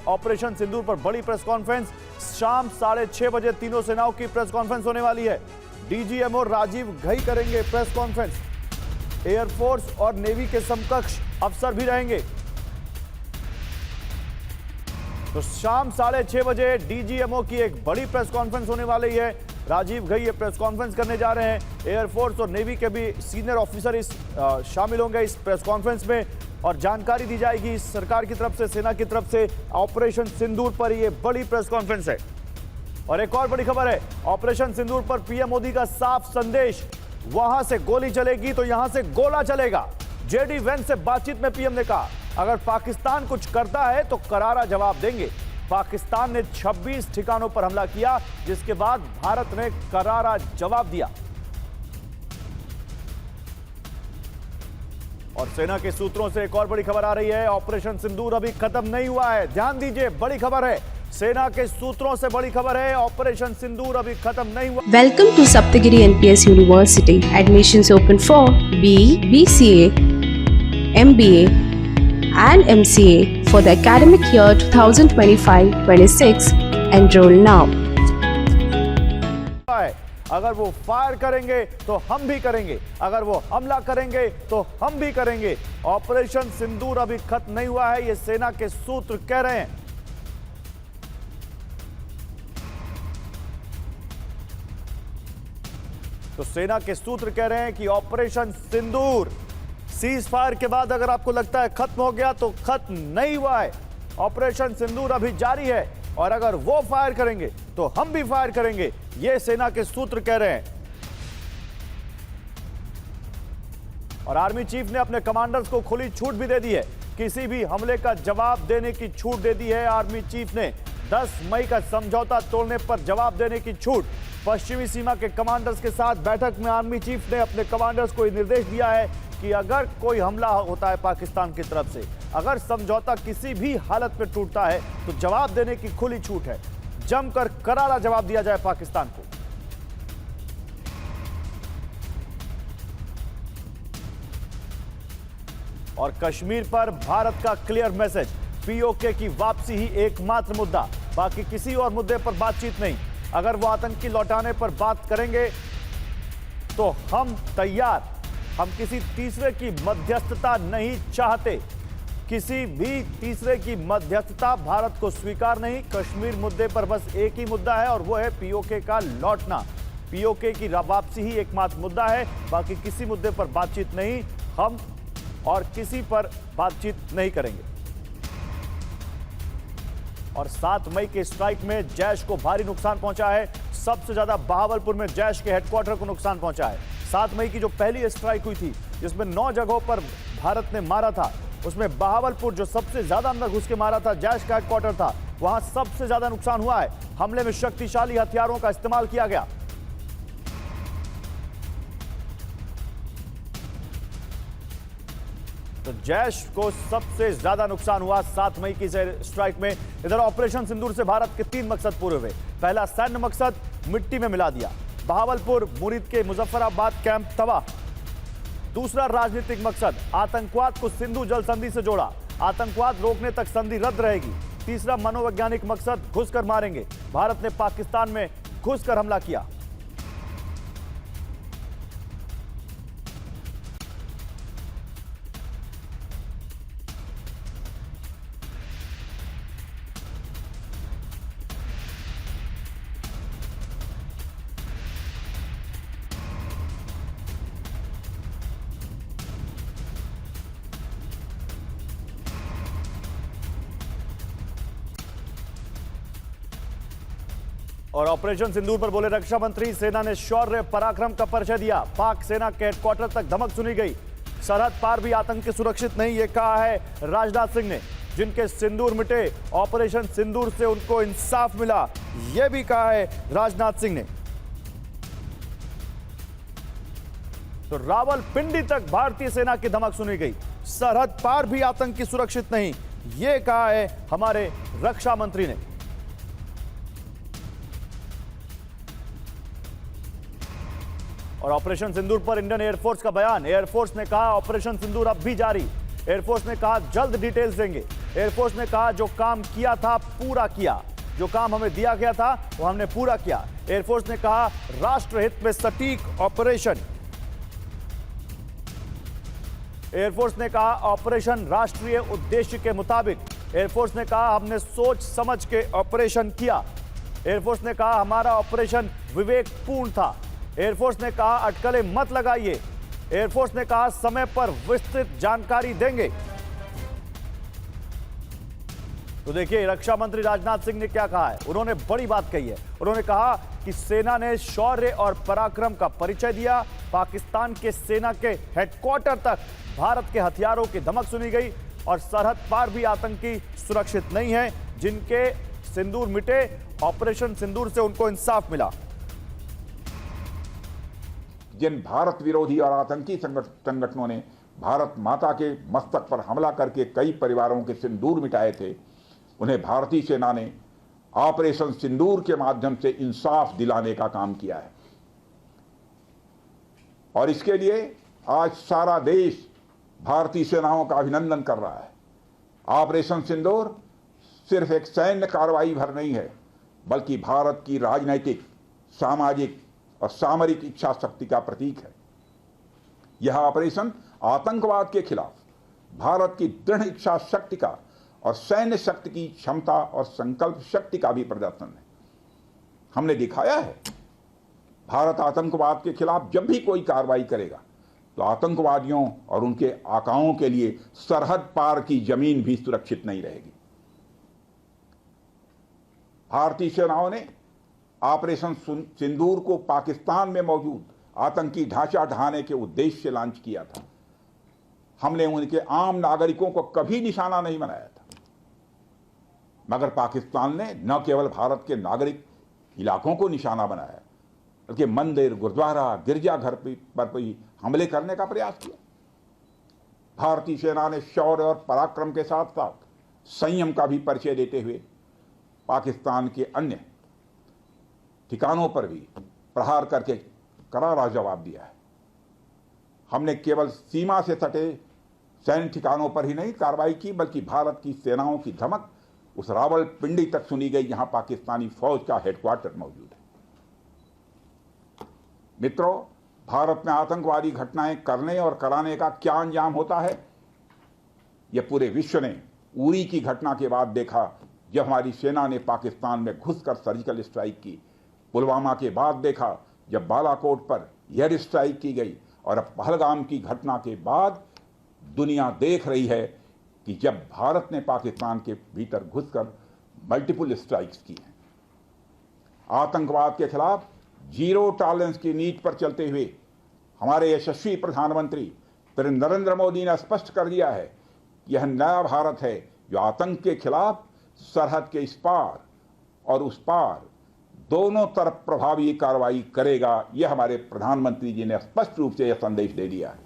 Operation सिंदूर पर बड़ी press conference. शाम 6:30 बजे तीनों सेनाओं की प्रेस कॉन्फ्रेंस होने वाली है। डीजीएमओ राजीव घई करेंगे प्रेस कॉन्फ्रेंस। एयरफोर्स और नेवी के समकक्ष अफसर भी रहेंगे। तो शाम 6:30 बजे डीजीएमओ की एक बड़ी प्रेस कॉन्फ्रेंस होने वाली है। राजीव घई ये प्रेस कॉन्फ्रेंस करने जा रहे हैं। एयरफोर्स और नेवी के भी सीनियर ऑफिसर शामिल होंगे इस प्रेस कॉन्फ्रेंस में और जानकारी दी जाएगी सरकार की तरफ से, सेना की तरफ से। ऑपरेशन सिंदूर पर ये बड़ी प्रेस कॉन्फ्रेंस है। और एक और बड़ी खबर है, ऑपरेशन सिंदूर पर पीएम मोदी का साफ संदेश, वहां से गोली चलेगी तो यहां से गोला चलेगा। जेडी वैंस से बातचीत में पीएम ने कहा, अगर पाकिस्तान कुछ करता है तो करारा जवाब देंगे। पाकिस्तान ने 26 ठिकानों पर हमला किया, जिसके बाद भारत ने करारा जवाब दिया। और सेना के सूत्रों से एक और बड़ी खबर आ रही है, ऑपरेशन सिंदूर अभी खत्म नहीं हुआ है। ध्यान दीजिए, बड़ी खबर है, सेना के सूत्रों से बड़ी खबर है, ऑपरेशन सिंदूर अभी खत्म नहीं हुआ। Welcome to Saptagiri NPS university. Admissions open for BE, BCA, MBA and MCA for the academic year 2025-26. Enroll now. अगर वो फायर करेंगे तो हम भी करेंगे, अगर वो हमला करेंगे तो हम भी करेंगे। ऑपरेशन सिंदूर अभी खत्म नहीं हुआ है, ये सेना के सूत्र कह रहे हैं। तो सेना के सूत्र कह रहे हैं कि ऑपरेशन सिंदूर सीज फायर के बाद अगर आपको लगता है खत्म हो गया तो खत्म नहीं हुआ है। ऑपरेशन सिंदूर अभी जारी है और अगर वो फायर करेंगे तो हम भी फायर करेंगे, ये सेना के सूत्र कह रहे हैं। और आर्मी चीफ ने अपने कमांडर्स को खुली छूट भी दे दी है, किसी भी हमले का जवाब देने की छूट दे दी है आर्मी चीफ ने। 10 मई का समझौता तोड़ने पर जवाब देने की छूट। पश्चिमी सीमा के कमांडर्स के साथ बैठक में आर्मी चीफ ने अपने कमांडर्स को निर्देश दिया है कि अगर कोई हमला होता है पाकिस्तान की तरफ से, अगर समझौता किसी भी हालत में टूटता है तो जवाब देने की खुली छूट है। जमकर करारा जवाब दिया जाए पाकिस्तान को। और कश्मीर पर भारत का क्लियर मैसेज, पीओके की वापसी ही एकमात्र मुद्दा, बाकी किसी और मुद्दे पर बातचीत नहीं। अगर वो आतंकी लौटाने पर बात करेंगे तो हम तैयार, हम किसी तीसरे की मध्यस्थता नहीं चाहते। किसी भी तीसरे की मध्यस्थता भारत को स्वीकार नहीं। कश्मीर मुद्दे पर बस एक ही मुद्दा है और वो है पीओके का लौटना। पीओके की वापसी ही एकमात्र मुद्दा है, बाकी किसी मुद्दे पर बातचीत नहीं। हम और किसी पर बातचीत नहीं करेंगे। और 7 मई के स्ट्राइक में जैश को भारी नुकसान पहुंचा है। सबसे ज्यादा बहावलपुर में जैश के हेडक्वार्टर को नुकसान पहुंचा है। 7 मई की जो पहली स्ट्राइक हुई थी, जिसमें 9 जगहों पर भारत ने मारा था, उसमें बहावलपुर जो सबसे ज्यादा अंदर घुस के मारा था, जैश का हेडक्वार्टर था, वहां सबसे ज्यादा नुकसान हुआ है। हमले में शक्तिशाली हथियारों का इस्तेमाल किया गया। तो जैश को सबसे ज्यादा नुकसान हुआ 7 मई की स्ट्राइक में। इधर ऑपरेशन सिंदूर से भारत के 3 मकसद पूरे हुए। पहला, सैन्य मकसद मिट्टी में मिला दिया, बहावलपुर मुरीद के मुजफ्फराबाद कैंप तबाह। दूसरा, राजनीतिक मकसद, आतंकवाद को सिंधु जल संधि से जोड़ा, आतंकवाद रोकने तक संधि रद्द रहेगी। तीसरा, मनोवैज्ञानिक मकसद, घुसकर मारेंगे, भारत ने पाकिस्तान में घुसकर हमला किया। और ऑपरेशन सिंदूर पर बोले रक्षा मंत्री, सेना ने शौर्य पराक्रम का परिचय दिया। पाक सेना के हेडक्वार्टर तक धमक सुनी गई। सरहद पार भी आतंकी सुरक्षित नहीं, ये कहा है राजनाथ सिंह ने। जिनके सिंदूर मिटे, ऑपरेशन सिंदूर से उनको इंसाफ मिला, यह भी कहा है राजनाथ सिंह ने। तो रावलपिंडी तक भारतीय सेना की धमक सुनी गई। सरहद पार भी आतंकी सुरक्षित नहीं, यह कहा है हमारे रक्षा मंत्री ने। और ऑपरेशन सिंदूर पर इंडियन एयरफोर्स का बयान। एयरफोर्स ने कहा ऑपरेशन सिंदूर अब भी जारी। एयरफोर्स ने कहा जल्द डिटेल्स देंगे। एयरफोर्स ने कहा जो काम किया था पूरा किया, जो काम हमें दिया गया था वो हमने पूरा किया। एयरफोर्स ने कहा राष्ट्रहित में सटीक ऑपरेशन। एयरफोर्स ने कहा ऑपरेशन राष्ट्रीय उद्देश्य के मुताबिक। एयरफोर्स ने कहा हमने सोच समझ के ऑपरेशन किया। एयरफोर्स ने कहा हमारा ऑपरेशन विवेकपूर्ण था। एयरफोर्स ने कहा अटकलें मत लगाइए। एयरफोर्स ने कहा समय पर विस्तृत जानकारी देंगे। तो देखिए रक्षा मंत्री राजनाथ सिंह ने क्या कहा है। उन्होंने बड़ी बात कही है। उन्होंने कहा कि सेना ने शौर्य और पराक्रम का परिचय दिया। पाकिस्तान के सेना के हेडक्वार्टर तक भारत के हथियारों की धमक सुनी गई और सरहद पार भी आतंकी सुरक्षित नहीं है। जिनके सिंदूर मिटे, ऑपरेशन सिंदूर से उनको इंसाफ मिला। जिन भारत विरोधी और आतंकी संगठनों ने भारत माता के मस्तक पर हमला करके कई परिवारों के सिंदूर मिटाए थे, उन्हें भारतीय सेना ने ऑपरेशन सिंदूर के माध्यम से इंसाफ दिलाने का काम किया है। और इसके लिए आज सारा देश भारतीय सेनाओं का अभिनंदन कर रहा है। ऑपरेशन सिंदूर सिर्फ एक सैन्य कार्रवाई भर नहीं है, बल्कि भारत की राजनैतिक, सामाजिक और सामरिक इच्छा शक्ति का प्रतीक है। यह ऑपरेशन आतंकवाद के खिलाफ भारत की दृढ़ इच्छा शक्ति का और सैन्य शक्ति की क्षमता और संकल्प शक्ति का भी प्रदर्शन है। हमने दिखाया है भारत आतंकवाद के खिलाफ जब भी कोई कार्रवाई करेगा तो आतंकवादियों और उनके आकाओं के लिए सरहद पार की जमीन भी सुरक्षित नहीं रहेगी। भारतीय सेनाओं ने ऑपरेशन सिंदूर को पाकिस्तान में मौजूद आतंकी ढांचा ढहाने के उद्देश्य से लॉन्च किया था। हमने उनके आम नागरिकों को कभी निशाना नहीं बनाया था, मगर पाकिस्तान ने न केवल भारत के नागरिक इलाकों को निशाना बनाया, बल्कि मंदिर, गुरुद्वारा, गिरजाघर पर भी हमले करने का प्रयास किया। भारतीय सेना ने शौर्य और पराक्रम के साथ साथ संयम का भी परिचय देते हुए पाकिस्तान के अन्य ठिकानों पर भी प्रहार करके करारा जवाब दिया है। हमने केवल सीमा से सटे सैन्य ठिकानों पर ही नहीं कार्रवाई की, बल्कि भारत की सेनाओं की धमक उस रावलपिंडी तक सुनी गई जहां पाकिस्तानी फौज का हेडक्वार्टर मौजूद है। मित्रों, भारत में आतंकवादी घटनाएं करने और कराने का क्या अंजाम होता है, यह पूरे विश्व ने उरी की घटना के बाद देखा, जब हमारी सेना ने पाकिस्तान में घुसकर सर्जिकल स्ट्राइक की। पुलवामा के बाद देखा जब बालाकोट पर एयर स्ट्राइक की गई, और अब पहलगाम की घटना के बाद दुनिया देख रही है कि जब भारत ने पाकिस्तान के भीतर घुसकर मल्टीपल स्ट्राइक्स की हैं। आतंकवाद के खिलाफ जीरो टॉलरेंस की नीति पर चलते हुए हमारे यशस्वी प्रधानमंत्री नरेंद्र मोदी ने स्पष्ट कर दिया है कि यह नया भारत है जो आतंक के खिलाफ सरहद के इस पार और उस पार दोनों तरफ प्रभावी कार्रवाई करेगा। यह हमारे प्रधानमंत्री जी ने स्पष्ट रूप से यह संदेश दे दिया है।